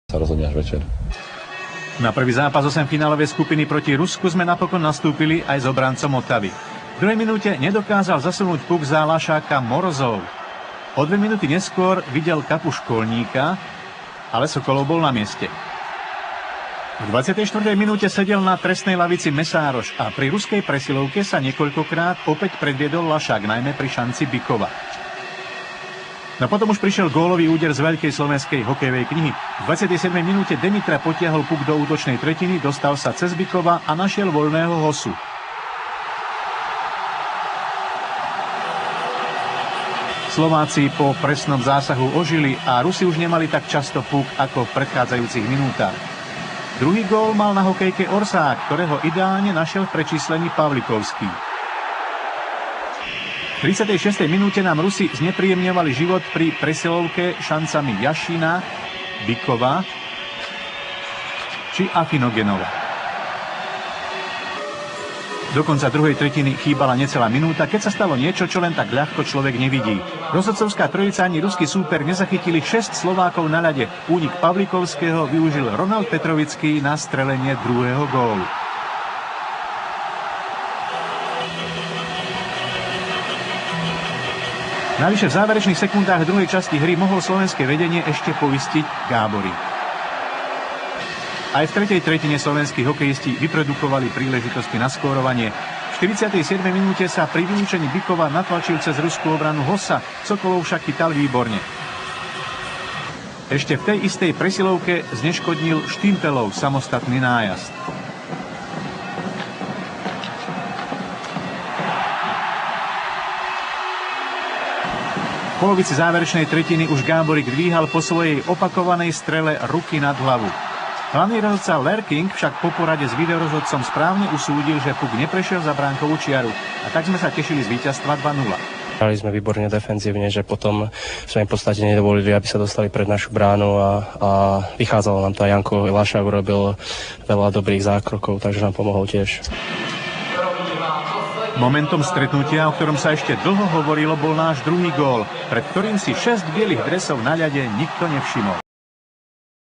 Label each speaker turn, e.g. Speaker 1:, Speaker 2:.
Speaker 1: Sa rozhodne až večer.
Speaker 2: Na prvý zápas 8-finálovej skupiny proti Rusku sme napokon nastúpili aj s obrancom Otavy. V druhej minúte nedokázal zasunúť puk za Lašáka Morozov. O 2 minúty neskôr videl kapu školníka, ale Sokolov bol na mieste. V 24. minúte sedel na trestnej lavici Mesároš a pri ruskej presilovke sa niekoľkokrát opäť predviedol Lašák, najmä pri šanci Bykova. No potom už prišiel gólový úder z veľkej slovenskej hokejovej knihy. V 27. minúte Demitra potiahol puk do útočnej tretiny, dostal sa cez Bykova a našiel voľného Hosu. Slováci po presnom zásahu ožili a Rusi už nemali tak často puk ako v predchádzajúcich minútach. Druhý gól mal na hokejke Orsák, ktorého ideálne našiel v prečíslení Pavlikovský. V 36. minúte nám Rusi znepríjemňovali život pri presilovke šancami Jašina, Bykova či Afinogenova. Do konca druhej tretiny chýbala necelá minúta, keď sa stalo niečo, čo len tak ľahko človek nevidí. Rozhodcovská trojica ani ruský súper nezachytili 6 Slovákov na ľade. Únik Pavlikovského využil Ronald Petrovický na strelenie druhého gólu. Navyše v záverečných sekundách druhej časti hry mohol slovenské vedenie ešte poistiť Gábory. Aj v tretej tretine slovenskí hokejisti vyprodukovali príležitosti na skórovanie. V 47. minúte sa pri vylúčení Bykova natlačil cez ruskú obranu Hossa, Sokolov však chytal výborne. Ešte v tej istej presilovke zneškodnil Štimpelov samostatný nájazd. V polovici záverečnej tretiny už Gáborík dvíhal po svojej opakovanej strele ruky nad hlavu. Hlavný rozhodca Lerking však po porade s videorozhodcom správne usúdil, že puk neprešiel za bránkovú čiaru a tak sme sa tešili z víťazstva 2-0.
Speaker 3: Hrali sme výborne defenzívne, že potom sme im v podstate nedovolili, aby sa dostali pred našu bránu a vychádzalo nám to. Aj Janko Lašák urobil veľa dobrých zákrokov, takže nám pomohol tiež.
Speaker 2: Momentom stretnutia, o ktorom sa ešte dlho hovorilo, bol náš druhý gól, pred ktorým si 6 bielých dresov na ľade nikto nevšimol.